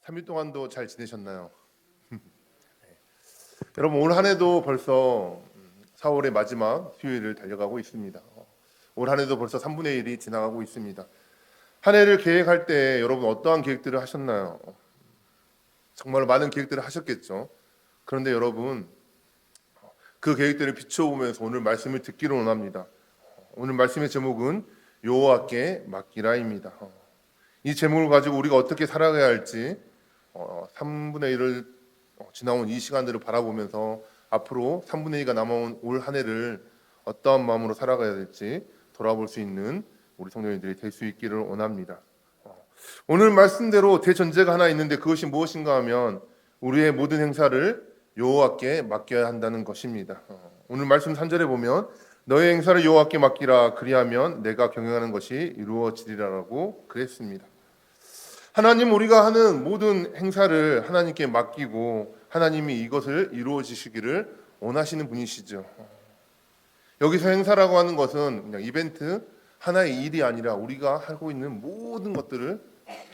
3일 동안도 잘 지내셨나요? 여러분 올 한 해도 벌써 4월의 마지막 휴일을 달려가고 있습니다. 올 한 해도 벌써 3분의 1이 지나가고 있습니다. 한 해를 계획할 때 여러분 어떠한 계획들을 하셨나요? 정말 많은 계획들을 하셨겠죠. 그런데 여러분 그 계획들을 비춰보면서 오늘 말씀을 듣기를 원합니다. 오늘 말씀의 제목은 여호와께 맡기라입니다. 이 제목을 가지고 우리가 어떻게 살아가야 할지 3분의 1을 지나온 이 시간들을 바라보면서 앞으로 3분의 2가 남아온 올 한 해를 어떠한 마음으로 살아가야 될지 돌아볼 수 있는 우리 성도님들이 될 수 있기를 원합니다. 오늘 말씀대로 대전제가 하나 있는데 그것이 무엇인가 하면 우리의 모든 행사를 여호와께 맡겨야 한다는 것입니다. 오늘 말씀 3절에 보면 너의 행사를 여호와께 맡기라 그리하면 내가 경영하는 것이 이루어지리라라고 그랬습니다. 하나님 우리가 하는 모든 행사를 하나님께 맡기고 하나님이 이것을 이루어 주시기를 원하시는 분이시죠. 여기서 행사라고 하는 것은 그냥 이벤트 하나의 일이 아니라 우리가 하고 있는 모든 것들을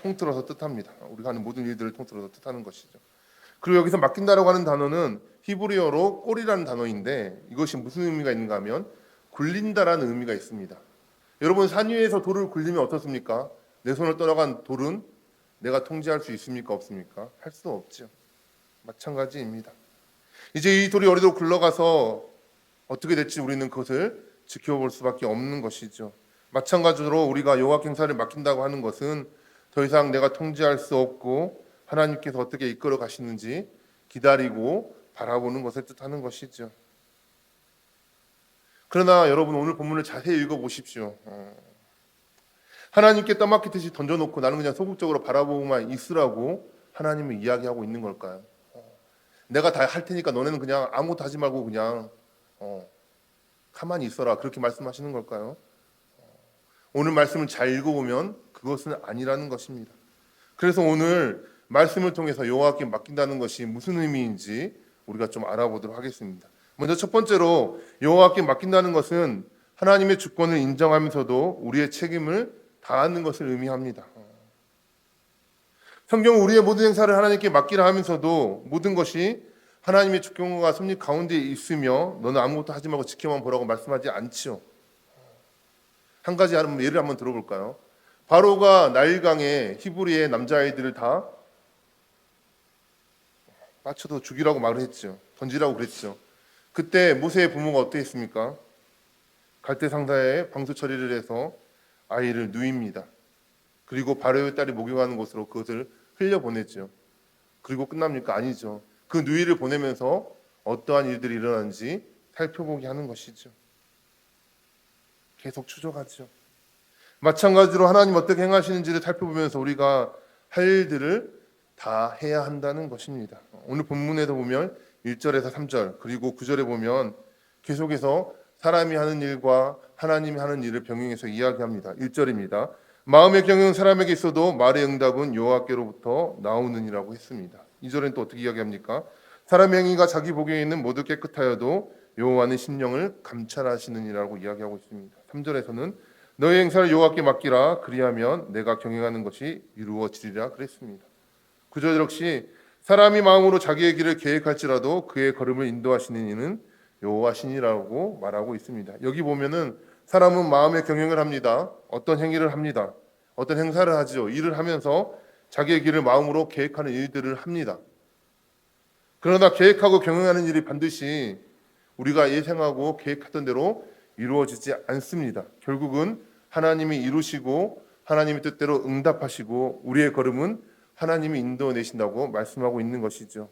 통틀어서 뜻합니다. 우리가 하는 모든 일들을 통틀어서 뜻하는 것이죠. 그리고 여기서 맡긴다라고 하는 단어는 히브리어로 꼴이라는 단어인데 이것이 무슨 의미가 있는가 하면 굴린다라는 의미가 있습니다. 여러분 산 위에서 돌을 굴리면 어떻습니까? 내 손을 떠나간 돌은 내가 통제할 수 있습니까? 없습니까? 할 수 없죠. 마찬가지입니다. 이제 이 돌이 어디로 굴러가서 어떻게 될지 우리는 그것을 지켜볼 수밖에 없는 것이죠. 마찬가지로 우리가 여호와 행사를 맡긴다고 하는 것은 더 이상 내가 통제할 수 없고 하나님께서 어떻게 이끌어 가시는지 기다리고 바라보는 것을 뜻하는 것이죠. 그러나 여러분 오늘 본문을 자세히 읽어보십시오. 하나님께 떠맡기듯이 던져놓고 나는 그냥 소극적으로 바라보고만 있으라고 하나님은 이야기하고 있는 걸까요? 내가 다 할 테니까 너네는 그냥 아무것도 하지 말고 그냥 가만히 있어라 그렇게 말씀하시는 걸까요? 오늘 말씀을 잘 읽어보면 그것은 아니라는 것입니다. 그래서 오늘 말씀을 통해서 여호와께 맡긴다는 것이 무슨 의미인지 우리가 좀 알아보도록 하겠습니다. 먼저 첫 번째로 여호와께 맡긴다는 것은 하나님의 주권을 인정하면서도 우리의 책임을 다하는 것을 의미합니다. 성경은 우리의 모든 행사를 하나님께 맡기라 하면서도 모든 것이 하나님의 주권과 섭리 가운데 있으며 너는 아무것도 하지 말고 지켜만 보라고 말씀하지 않지요. 한 가지 예를 한번 들어볼까요? 바로가 나일강에 히브리의 남자아이들을 다 맞춰서 죽이라고 말을 했죠. 던지라고 그랬죠. 그때 모세의 부모가 어떠했습니까? 갈대 상자에 방수 처리를 해서 아이를 누입니다. 그리고 바로의 딸이 목욕하는 곳으로 그것을 흘려보냈죠. 그리고 끝납니까? 아니죠. 그 누이를 보내면서 어떠한 일들이 일어나는지 살펴보게 하는 것이죠. 계속 추적하죠. 마찬가지로 하나님 어떻게 행하시는지를 살펴보면서 우리가 할 일들을 다 해야 한다는 것입니다. 오늘 본문에도 보면 1절에서 3절 그리고 9절에 보면 계속해서 사람이 하는 일과 하나님이 하는 일을 병행해서 이야기합니다. 1절입니다. 마음의 경영은 사람에게 있어도 말의 응답은 여호와께로부터 나오느니라고 했습니다. 2절은 또 어떻게 이야기합니까? 사람의 행위가 자기 보기에 있는 모두 깨끗하여도 여호와는 심령을 감찰하시느니라고 이야기하고 있습니다. 3절에서는 너의 행사를 여호와께 맡기라 그리하면 내가 경영하는 것이 이루어지리라 그랬습니다. 9절 역시 사람이 마음으로 자기의 길을 계획할지라도 그의 걸음을 인도하시는 이는 여호와시니라고 말하고 있습니다. 여기 보면은 사람은 마음의 경영을 합니다. 어떤 행위를 합니다. 어떤 행사를 하죠. 일을 하면서 자기의 길을 마음으로 계획하는 일들을 합니다. 그러나 계획하고 경영하는 일이 반드시 우리가 예상하고 계획했던 대로 이루어지지 않습니다. 결국은 하나님이 이루시고 하나님의 뜻대로 응답하시고 우리의 걸음은 하나님이 인도내신다고 말씀하고 있는 것이죠.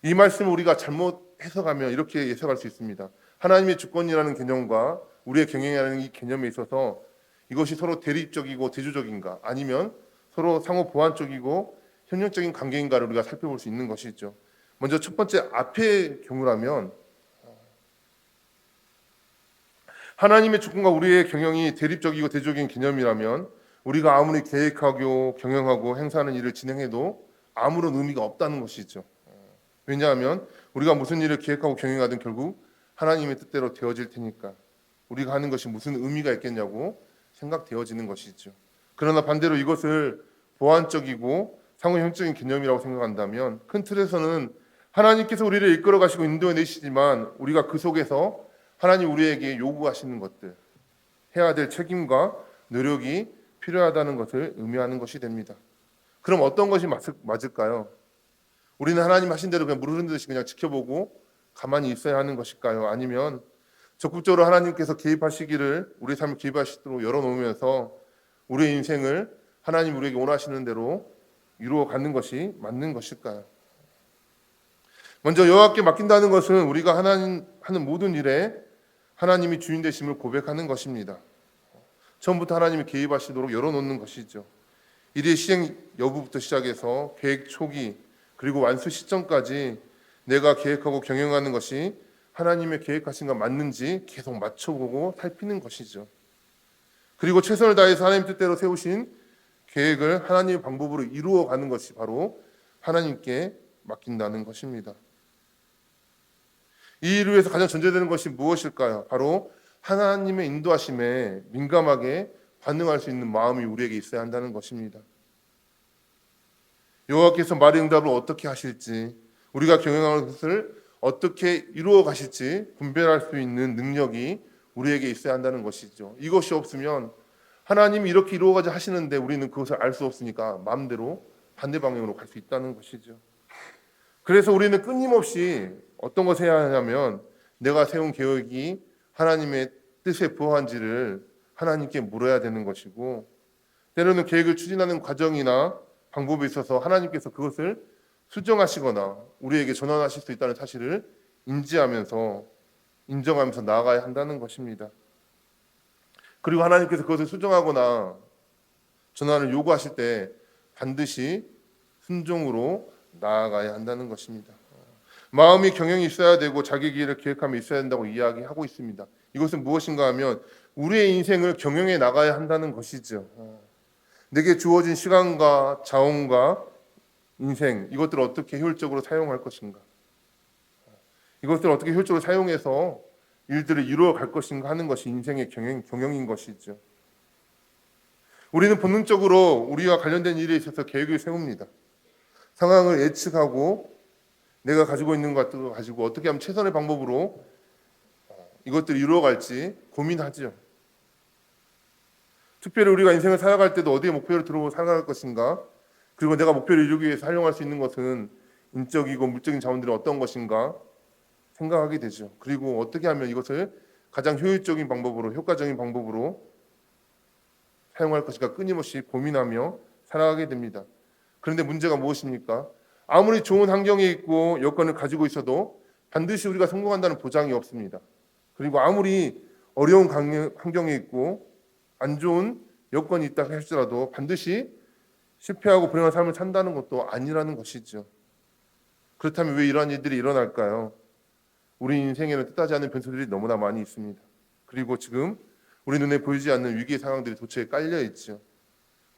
이 말씀을 우리가 잘못 해석하면 이렇게 해석할 수 있습니다. 하나님의 주권이라는 개념과 우리의 경영이라는 이 개념에 있어서 이것이 서로 대립적이고 대조적인가 아니면 서로 상호 보완적이고 협력적인 관계인가를 우리가 살펴볼 수 있는 것이죠. 먼저 첫 번째 앞의 경우라면 하나님의 주권과 우리의 경영이 대립적이고 대조적인 개념이라면 우리가 아무리 계획하고 경영하고 행사하는 일을 진행해도 아무런 의미가 없다는 것이죠. 왜냐하면 우리가 무슨 일을 계획하고 경영하든 결국 하나님의 뜻대로 되어질 테니까 우리가 하는 것이 무슨 의미가 있겠냐고 생각되어지는 것이죠. 그러나 반대로 이것을 보완적이고 상호 형적인 개념이라고 생각한다면 큰 틀에서는 하나님께서 우리를 이끌어 가시고 인도해 내시지만 우리가 그 속에서 하나님 우리에게 요구하시는 것들, 해야 될 책임과 노력이 필요하다는 것을 의미하는 것이 됩니다. 그럼 어떤 것이 맞을까요? 우리는 하나님 하신 대로 그냥 물 흐르듯이 그냥 지켜보고 가만히 있어야 하는 것일까요? 아니면 적극적으로 하나님께서 개입하시기를 우리 삶을 개입하시도록 열어놓으면서 우리의 인생을 하나님 우리에게 원하시는 대로 이루어가는 것이 맞는 것일까요? 먼저 여호와께 맡긴다는 것은 우리가 하나님 하는 모든 일에 하나님이 주인 되심을 고백하는 것입니다. 처음부터 하나님이 개입하시도록 열어놓는 것이죠. 일의 시행 여부부터 시작해서 계획 초기 그리고 완수 시점까지 내가 계획하고 경영하는 것이 하나님의 계획하신 것 맞는지 계속 맞춰보고 살피는 것이죠. 그리고 최선을 다해서 하나님 뜻대로 세우신 계획을 하나님의 방법으로 이루어가는 것이 바로 하나님께 맡긴다는 것입니다. 이 일을 위해서 가장 전제되는 것이 무엇일까요? 바로 하나님의 인도하심에 민감하게 반응할 수 있는 마음이 우리에게 있어야 한다는 것입니다. 여호와께서 말의 응답을 어떻게 하실지, 우리가 경영하는 것을 어떻게 이루어 가실지 분별할 수 있는 능력이 우리에게 있어야 한다는 것이죠. 이것이 없으면 하나님이 이렇게 이루어가자 하시는데 우리는 그것을 알 수 없으니까 마음대로 반대 방향으로 갈 수 있다는 것이죠. 그래서 우리는 끊임없이 어떤 것을 해야 하냐면 내가 세운 계획이 하나님의 뜻에 부합한지를 하나님께 물어야 되는 것이고, 때로는 계획을 추진하는 과정이나 방법에 있어서 하나님께서 그것을 수정하시거나 우리에게 전환하실 수 있다는 사실을 인정하면서 나아가야 한다는 것입니다. 그리고 하나님께서 그것을 수정하거나 전환을 요구하실 때 반드시 순종으로 나아가야 한다는 것입니다. 마음이 경영이 있어야 되고 자기 길을 계획함이 있어야 된다고 이야기하고 있습니다. 이것은 무엇인가 하면 우리의 인생을 경영해 나가야 한다는 것이죠. 내게 주어진 시간과 자원과 인생, 이것들을 어떻게 효율적으로 사용할 것인가, 이것들을 어떻게 효율적으로 사용해서 일들을 이루어 갈 것인가 하는 것이 인생의 경영인 것이죠. 우리는 본능적으로 우리와 관련된 일에 있어서 계획을 세웁니다. 상황을 예측하고 내가 가지고 있는 것들을 가지고 어떻게 하면 최선의 방법으로 이것들을 이루어갈지 고민하죠. 특별히 우리가 인생을 살아갈 때도 어디에 목표를 두고 살아갈 것인가, 그리고 내가 목표를 이루기 위해서 활용할 수 있는 것은 인적이고 물적인 자원들이 어떤 것인가 생각하게 되죠. 그리고 어떻게 하면 이것을 가장 효율적인 방법으로, 효과적인 방법으로 사용할 것인가 끊임없이 고민하며 살아가게 됩니다. 그런데 문제가 무엇입니까? 아무리 좋은 환경에 있고 여건을 가지고 있어도 반드시 우리가 성공한다는 보장이 없습니다. 그리고 아무리 어려운 환경에 있고 안 좋은 여건이 있다 할지라도 반드시 실패하고 불행한 삶을 산다는 것도 아니라는 것이죠. 그렇다면 왜 이러한 일들이 일어날까요? 우리 인생에는 뜻하지 않은 변수들이 너무나 많이 있습니다. 그리고 지금 우리 눈에 보이지 않는 위기의 상황들이 도처에 깔려 있죠.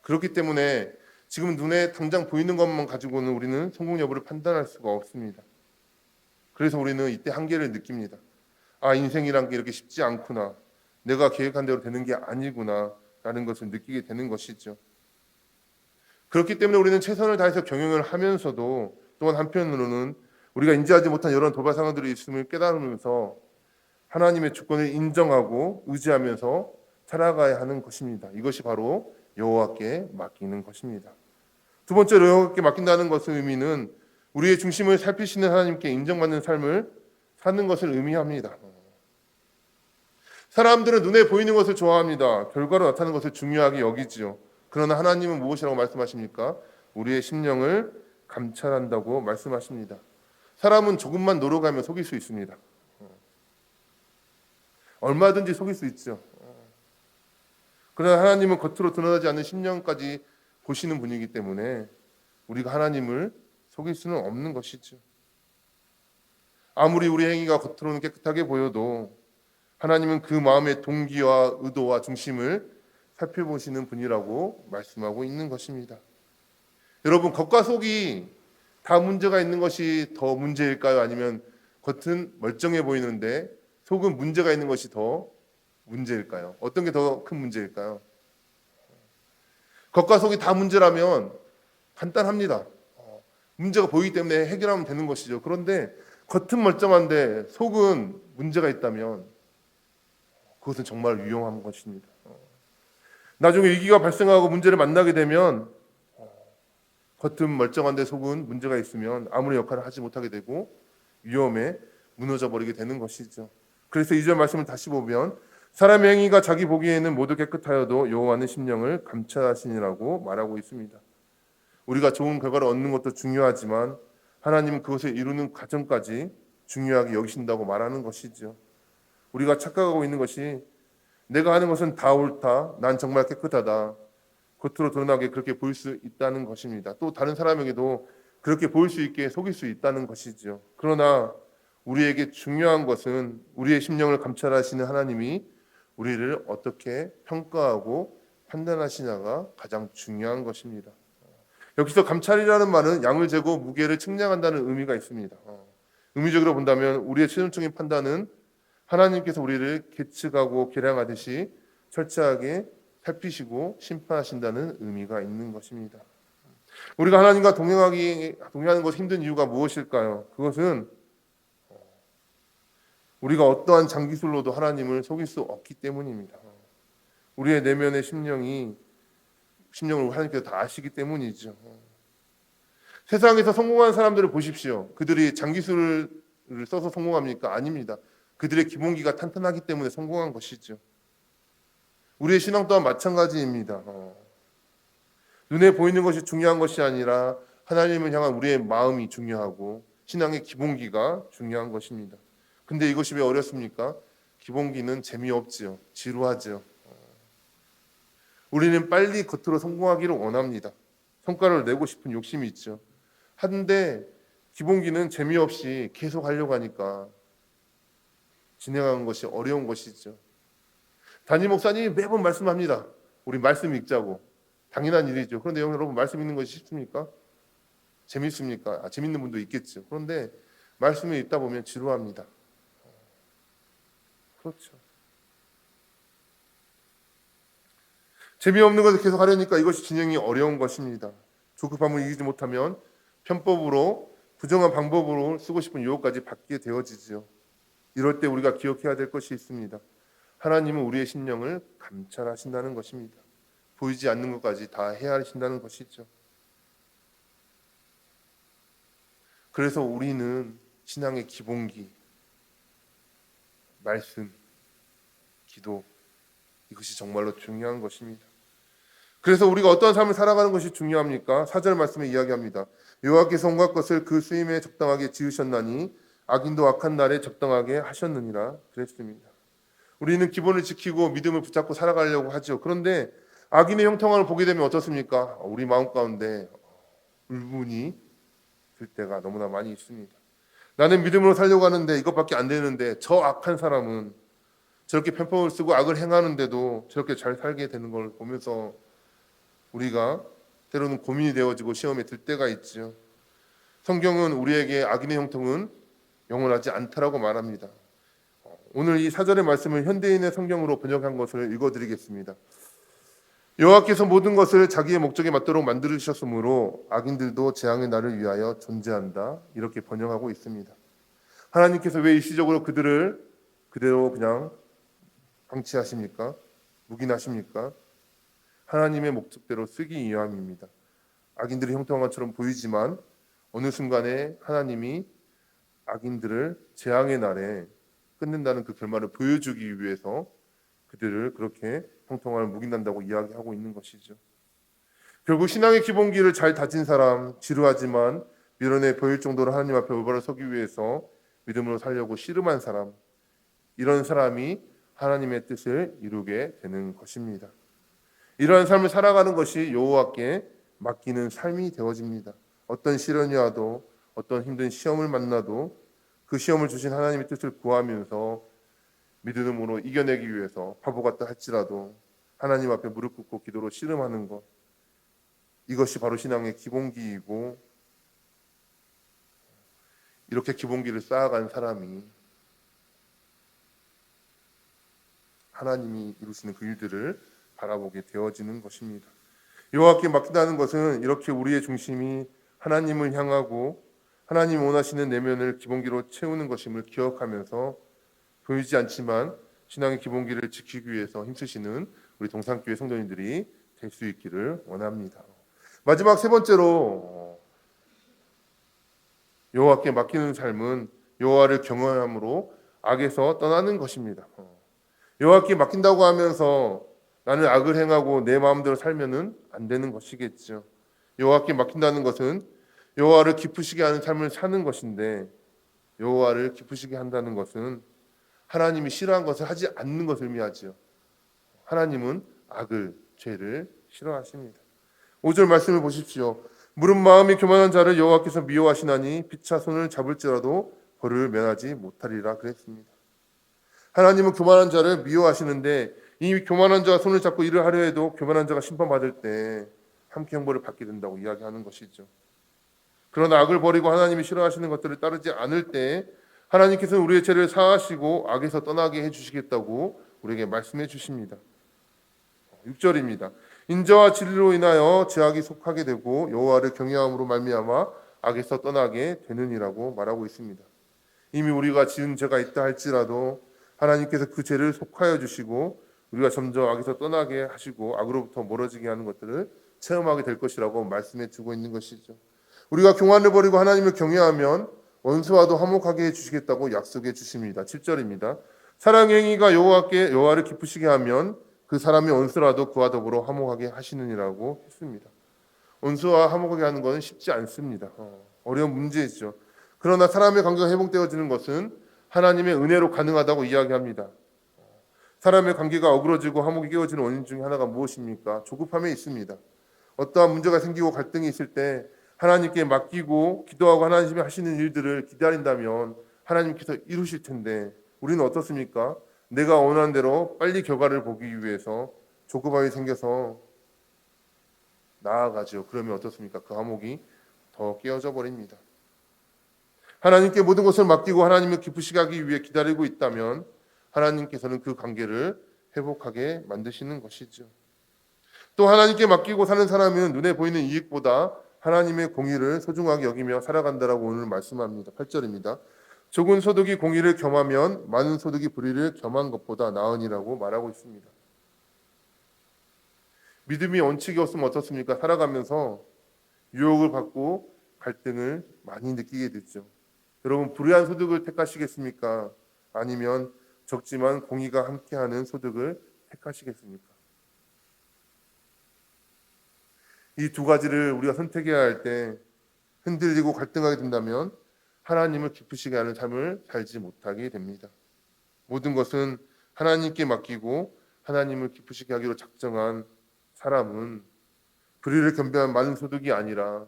그렇기 때문에 지금 눈에 당장 보이는 것만 가지고는 우리는 성공 여부를 판단할 수가 없습니다. 그래서 우리는 이때 한계를 느낍니다. 아, 인생이란 게 이렇게 쉽지 않구나. 내가 계획한 대로 되는 게 아니구나 라는 것을 느끼게 되는 것이죠. 그렇기 때문에 우리는 최선을 다해서 경영을 하면서도 또한 한편으로는 우리가 인지하지 못한 여러 돌발 상황들이 있음을 깨달으면서 하나님의 주권을 인정하고 의지하면서 살아가야 하는 것입니다. 이것이 바로 여호와께 맡기는 것입니다. 두 번째로 여호와께 맡긴다는 것의 의미는 우리의 중심을 살피시는 하나님께 인정받는 삶을 사는 것을 의미합니다. 사람들은 눈에 보이는 것을 좋아합니다. 결과로 나타나는 것을 중요하게 여기지요. 그러나 하나님은 무엇이라고 말씀하십니까? 우리의 심령을 감찰한다고 말씀하십니다. 사람은 조금만 노력하면 속일 수 있습니다. 얼마든지 속일 수 있죠. 그러나 하나님은 겉으로 드러나지 않는 심령까지 보시는 분이기 때문에 우리가 하나님을 속일 수는 없는 것이죠. 아무리 우리 행위가 겉으로는 깨끗하게 보여도 하나님은 그 마음의 동기와 의도와 중심을 살펴보시는 분이라고 말씀하고 있는 것입니다. 여러분, 겉과 속이 다 문제가 있는 것이 더 문제일까요? 아니면 겉은 멀쩡해 보이는데 속은 문제가 있는 것이 더 문제일까요? 어떤 게 더 큰 문제일까요? 겉과 속이 다 문제라면 간단합니다. 문제가 보이기 때문에 해결하면 되는 것이죠. 그런데 겉은 멀쩡한데 속은 문제가 있다면 그것은 정말 위험한 것입니다. 나중에 위기가 발생하고 문제를 만나게 되면 겉은 멀쩡한데 속은 문제가 있으면 아무런 역할을 하지 못하게 되고 위험에 무너져 버리게 되는 것이죠. 그래서 2절 말씀을 다시 보면 사람의 행위가 자기 보기에는 모두 깨끗하여도 여호와는 심령을 감찰하시니라고 말하고 있습니다. 우리가 좋은 결과를 얻는 것도 중요하지만 하나님은 그것을 이루는 과정까지 중요하게 여기신다고 말하는 것이죠. 우리가 착각하고 있는 것이 내가 하는 것은 다 옳다, 난 정말 깨끗하다, 겉으로 드러나게 그렇게 보일 수 있다는 것입니다. 또 다른 사람에게도 그렇게 보일 수 있게 속일 수 있다는 것이죠. 그러나 우리에게 중요한 것은 우리의 심령을 감찰하시는 하나님이 우리를 어떻게 평가하고 판단하시냐가 가장 중요한 것입니다. 여기서 감찰이라는 말은 양을 재고 무게를 측량한다는 의미가 있습니다. 의미적으로 본다면 우리의 최종적인 판단은 하나님께서 우리를 계측하고 계량하듯이 철저하게 살피시고 심판하신다는 의미가 있는 것입니다. 우리가 하나님과 동행하는 것이 힘든 이유가 무엇일까요? 그것은 우리가 어떠한 장기술로도 하나님을 속일 수 없기 때문입니다. 우리의 내면의 심령을 하나님께서 다 아시기 때문이죠. 세상에서 성공한 사람들을 보십시오. 그들이 장기술을 써서 성공합니까? 아닙니다. 그들의 기본기가 탄탄하기 때문에 성공한 것이죠. 우리의 신앙 또한 마찬가지입니다. 눈에 보이는 것이 중요한 것이 아니라 하나님을 향한 우리의 마음이 중요하고 신앙의 기본기가 중요한 것입니다. 근데 이것이 왜 어렵습니까? 기본기는 재미없지요. 지루하지요. 우리는 빨리 겉으로 성공하기를 원합니다. 성과를 내고 싶은 욕심이 있죠. 한데 기본기는 재미없이 계속 하려고 하니까 진행하는 것이 어려운 것이죠. 담임 목사님이 매번 말씀합니다. 우리 말씀 읽자고. 당연한 일이죠. 그런데 여러분 말씀 읽는 것이 쉽습니까? 재밌습니까? 재밌는 분도 있겠죠. 그런데 말씀을 읽다 보면 지루합니다. 그렇죠. 재미없는 것을 계속 하려니까 이것이 진행이 어려운 것입니다. 조급함을 이기지 못하면 편법으로 부정한 방법으로 쓰고 싶은 유혹까지 받게 되어지죠. 이럴 때 우리가 기억해야 될 것이 있습니다. 하나님은 우리의 심령을 감찰하신다는 것입니다. 보이지 않는 것까지 다 헤아리신다는 것이죠. 그래서 우리는 신앙의 기본기, 말씀, 기도, 이것이 정말로 중요한 것입니다. 그래서 우리가 어떠한 삶을 살아가는 것이 중요합니까? 4절 말씀에 이야기합니다. 여호와께서 온갖 것을 그 쓰임에 적당하게 지으셨나니 악인도 악한 날에 적당하게 하셨느니라 그랬습니다. 우리는 기본을 지키고 믿음을 붙잡고 살아가려고 하죠. 그런데 악인의 형통함을 보게 되면 어떻습니까? 우리 마음 가운데 울분이 들 때가 너무나 많이 있습니다. 나는 믿음으로 살려고 하는데 이것밖에 안 되는데 저 악한 사람은 저렇게 편법을 쓰고 악을 행하는데도 저렇게 잘 살게 되는 걸 보면서 우리가 때로는 고민이 되어지고 시험에 들 때가 있죠. 성경은 우리에게 악인의 형통은 영원하지 않다라고 말합니다. 오늘 이 4절의 말씀을 현대인의 성경으로 번역한 것을 읽어드리겠습니다. 여호와께서 모든 것을 자기의 목적에 맞도록 만들으셨으므로 악인들도 재앙의 날을 위하여 존재한다. 이렇게 번역하고 있습니다. 하나님께서 왜 일시적으로 그들을 그대로 그냥 방치하십니까? 묵인하십니까? 하나님의 목적대로 쓰기 위함입니다. 악인들이 형통한 것처럼 보이지만 어느 순간에 하나님이 악인들을 재앙의 날에 끝낸다는 그 결말을 보여주기 위해서 그들을 그렇게 형통함을 묵인한다고 이야기하고 있는 것이죠. 결국 신앙의 기본기를 잘 다진 사람, 지루하지만 미련해 보일 정도로 하나님 앞에 올바로 서기 위해서 믿음으로 살려고 씨름한 사람, 이런 사람이 하나님의 뜻을 이루게 되는 것입니다. 이러한 삶을 살아가는 것이 여호와께 맡기는 삶이 되어집니다. 어떤 시련이 와도 어떤 힘든 시험을 만나도 그 시험을 주신 하나님의 뜻을 구하면서 믿음으로 이겨내기 위해서 바보 같다 할지라도 하나님 앞에 무릎 꿇고 기도로 씨름하는 것, 이것이 바로 신앙의 기본기이고 이렇게 기본기를 쌓아간 사람이 하나님이 이루시는 그 일들을 바라보게 되어지는 것입니다. 여호와께 맡긴다는 것은 이렇게 우리의 중심이 하나님을 향하고 하나님 원하시는 내면을 기본기로 채우는 것임을 기억하면서 보이지 않지만 신앙의 기본기를 지키기 위해서 힘쓰시는 우리 동산교회 성도님들이 될 수 있기를 원합니다. 마지막 세 번째로 여호와께 맡기는 삶은 여호와를 경외함으로 악에서 떠나는 것입니다. 여호와께 맡긴다고 하면서 나는 악을 행하고 내 마음대로 살면은 안 되는 것이겠죠. 여호와께 맡긴다는 것은 여호와를 기쁘시게 하는 삶을 사는 것인데 여호와를 기쁘시게 한다는 것은 하나님이 싫어한 것을 하지 않는 것을 의미하지요. 하나님은 악을, 죄를 싫어하십니다. 5절 말씀을 보십시오. 무릇 마음이 교만한 자를 여호와께서 미워하시나니 피차 손을 잡을지라도 벌을 면하지 못하리라 그랬습니다. 하나님은 교만한 자를 미워하시는데 이 교만한 자가 손을 잡고 일을 하려 해도 교만한 자가 심판받을 때 함께 형벌을 받게 된다고 이야기하는 것이죠. 그러나 악을 버리고 하나님이 싫어하시는 것들을 따르지 않을 때 하나님께서는 우리의 죄를 사하시고 악에서 떠나게 해주시겠다고 우리에게 말씀해 주십니다. 6절입니다. 인자와 진리로 인하여 죄악이 속하게 되고 여호와를 경외함으로 말미암아 악에서 떠나게 되느니라고 말하고 있습니다. 이미 우리가 지은 죄가 있다 할지라도 하나님께서 그 죄를 속하여 주시고 우리가 점점 악에서 떠나게 하시고 악으로부터 멀어지게 하는 것들을 체험하게 될 것이라고 말씀해 주고 있는 것이죠. 우리가 교만을 버리고 하나님을 경외하면 원수와도 화목하게 해주시겠다고 약속해 주십니다. 7절입니다. 사랑의 행위가 여호와를 기쁘시게 하면 그 사람이 원수라도 그와 더불어 화목하게 하시느니라고 했습니다. 원수와 화목하게 하는 것은 쉽지 않습니다. 어려운 문제이죠. 그러나 사람의 관계가 회복되어지는 것은 하나님의 은혜로 가능하다고 이야기합니다. 사람의 관계가 어그러지고 화목이 깨어지는 원인 중에 하나가 무엇입니까? 조급함에 있습니다. 어떠한 문제가 생기고 갈등이 있을 때 하나님께 맡기고 기도하고 하나님이 하시는 일들을 기다린다면 하나님께서 이루실 텐데 우리는 어떻습니까? 내가 원하는 대로 빨리 결과를 보기 위해서 조급함이 생겨서 나아가죠. 그러면 어떻습니까? 그 화목이 더 깨어져 버립니다. 하나님께 모든 것을 맡기고 하나님을 기쁘시게 하기 위해 기다리고 있다면 하나님께서는 그 관계를 회복하게 만드시는 것이죠. 또 하나님께 맡기고 사는 사람은 눈에 보이는 이익보다 하나님의 공의를 소중하게 여기며 살아간다라고 오늘 말씀합니다. 8절입니다. 적은 소득이 공의를 겸하면 많은 소득이 불의를 겸한 것보다 나으니라고 말하고 있습니다. 믿음이 원칙이 없으면 어떻습니까? 살아가면서 유혹을 받고 갈등을 많이 느끼게 되죠. 여러분 불의한 소득을 택하시겠습니까? 아니면 적지만 공의가 함께하는 소득을 택하시겠습니까? 이 두 가지를 우리가 선택해야 할 때 흔들리고 갈등하게 된다면 하나님을 기쁘시게 하는 삶을 살지 못하게 됩니다. 모든 것은 하나님께 맡기고 하나님을 기쁘시게 하기로 작정한 사람은 불의를 겸비한 많은 소득이 아니라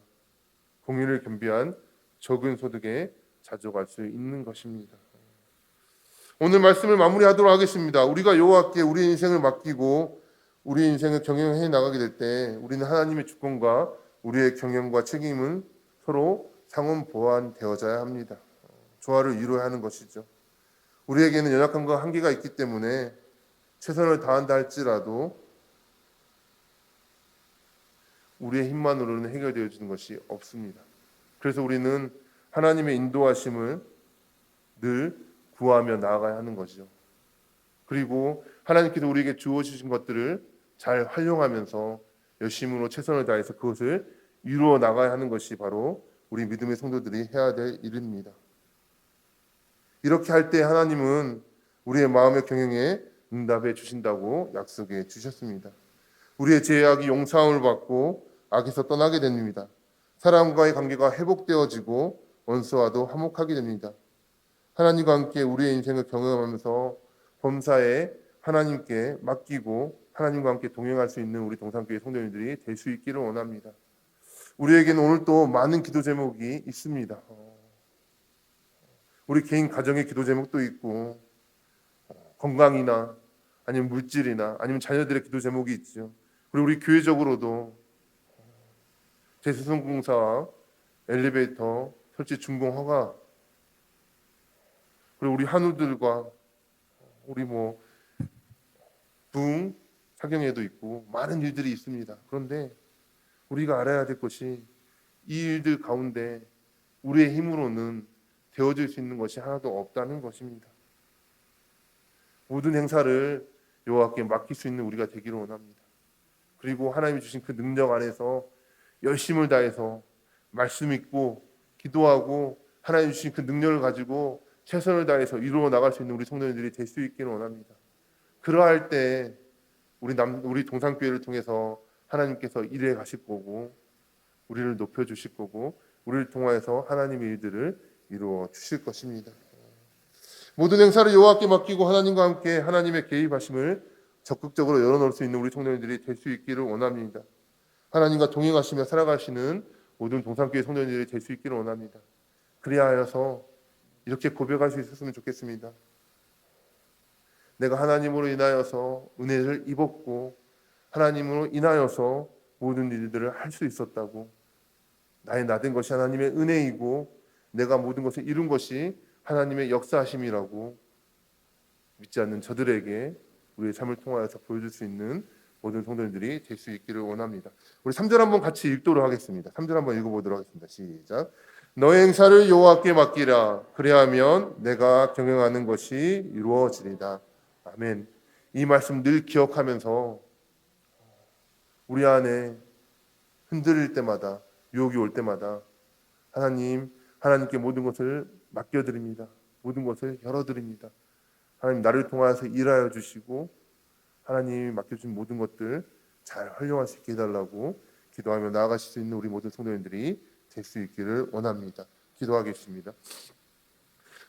공의를 겸비한 적은 소득에 자족할 수 있는 것입니다. 오늘 말씀을 마무리하도록 하겠습니다. 우리가 여호와께 우리 인생을 맡기고 우리 인생을 경영해 나가게 될 때 우리는 하나님의 주권과 우리의 경영과 책임은 서로 상호 보완되어져야 합니다. 조화를 이루어야 하는 것이죠. 우리에게는 연약함과 한계가 있기 때문에 최선을 다한다 할지라도 우리의 힘만으로는 해결되어지는 것이 없습니다. 그래서 우리는 하나님의 인도하심을 늘 구하며 나아가야 하는 것이죠. 그리고 하나님께서 우리에게 주어주신 것들을 잘 활용하면서 열심으로 최선을 다해서 그것을 이루어 나가야 하는 것이 바로 우리 믿음의 성도들이 해야 될 일입니다. 이렇게 할 때 하나님은 우리의 마음의 경영에 응답해 주신다고 약속해 주셨습니다. 우리의 죄악이 용서함을 받고 악에서 떠나게 됩니다. 사람과의 관계가 회복되어지고 원수와도 화목하게 됩니다. 하나님과 함께 우리의 인생을 경험하면서 범사에 하나님께 맡기고 하나님과 함께 동행할 수 있는 우리 동산교회 성도님들이 될 수 있기를 원합니다. 우리에게는 오늘 또 많은 기도 제목이 있습니다. 우리 개인 가정의 기도 제목도 있고 건강이나 아니면 물질이나 아니면 자녀들의 기도 제목이 있죠. 그리고 우리 교회적으로도 대수성공사와 엘리베이터 설치 준공 허가 그리고 우리 한우들과 우리 붕 사경회도 있고 많은 일들이 있습니다. 그런데 우리가 알아야 될 것이 이 일들 가운데 우리의 힘으로는 되어질 수 있는 것이 하나도 없다는 것입니다. 모든 행사를 여호와께 맡길 수 있는 우리가 되기를 원합니다. 그리고 하나님이 주신 그 능력 안에서 열심을 다해서 말씀 읽고 기도하고 하나님이 주신 그 능력을 가지고 최선을 다해서 이루어 나갈 수 있는 우리 성도님들이 될 수 있기를 원합니다. 그러할 때 우리 동산교회를 통해서 하나님께서 일해 가실 거고 우리를 높여 주실 거고 우리를 통하여서 하나님의 일들을 이루어 주실 것입니다. 모든 행사를 여호와께 맡기고 하나님과 함께 하나님의 개입하심을 적극적으로 열어놓을 수 있는 우리 성도님들이 될 수 있기를 원합니다. 하나님과 동행하시며 살아가시는 모든 동산교회 성도님들이 될 수 있기를 원합니다. 그리하여서 이렇게 고백할 수 있었으면 좋겠습니다. 내가 하나님으로 인하여서 은혜를 입었고 하나님으로 인하여서 모든 일들을 할 수 있었다고, 나의 나된 것이 하나님의 은혜이고 내가 모든 것을 이룬 것이 하나님의 역사하심이라고 믿지 않는 저들에게 우리의 삶을 통하여서 보여줄 수 있는 모든 성도님들이 될 수 있기를 원합니다. 우리 3절 한번 같이 읽도록 하겠습니다. 3절 한번 읽어보도록 하겠습니다. 시작. 너의 행사를 여호와께 맡기라. 그리하면 내가 경영하는 것이 이루어지리다. 아멘. 이 말씀 늘 기억하면서 우리 안에 흔들릴 때마다, 유혹이 올 때마다 하나님께 모든 것을 맡겨드립니다. 모든 것을 열어드립니다. 하나님, 나를 통하여서 일하여 주시고 하나님이 맡겨준 모든 것들 잘 활용할 수 있게 해달라고 기도하며 나아가실 수 있는 우리 모든 성도님들이 될 수 있기를 원합니다. 기도하겠습니다.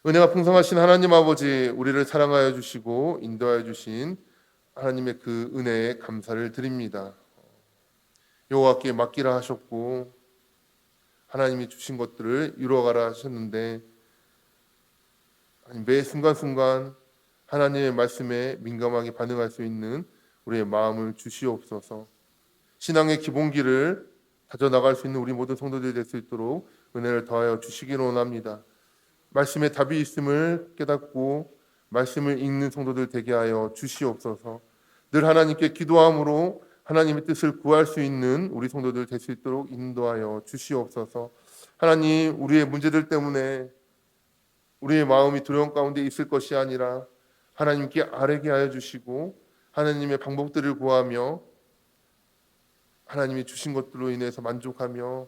은혜가 풍성하신 하나님 아버지, 우리를 사랑하여 주시고 인도하여 주신 하나님의 그 은혜에 감사를 드립니다. 여호와께 맡기라 하셨고 하나님이 주신 것들을 이루어가라 하셨는데 매 순간순간 하나님의 말씀에 민감하게 반응할 수 있는 우리의 마음을 주시옵소서. 신앙의 기본기를 다져나갈 수 있는 우리 모든 성도들이 될 수 있도록 은혜를 더하여 주시기를 원합니다. 말씀에 답이 있음을 깨닫고 말씀을 읽는 성도들 되게 하여 주시옵소서. 늘 하나님께 기도함으로 하나님의 뜻을 구할 수 있는 우리 성도들 될 수 있도록 인도하여 주시옵소서. 하나님, 우리의 문제들 때문에 우리의 마음이 두려움 가운데 있을 것이 아니라 하나님께 아뢰게 하여 주시고 하나님의 방법들을 구하며 하나님이 주신 것들로 인해서 만족하며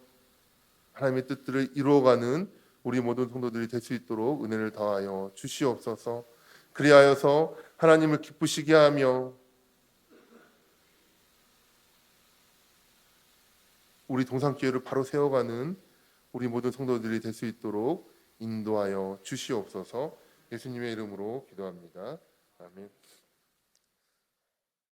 하나님의 뜻들을 이루어가는 우리 모든 성도들이 될 수 있도록 은혜를 더하여 주시옵소서. 그리하여서 하나님을 기쁘시게 하며 우리 동산교회를 바로 세워가는 우리 모든 성도들이 될 수 있도록 인도하여 주시옵소서. 예수님의 이름으로 기도합니다. 아멘.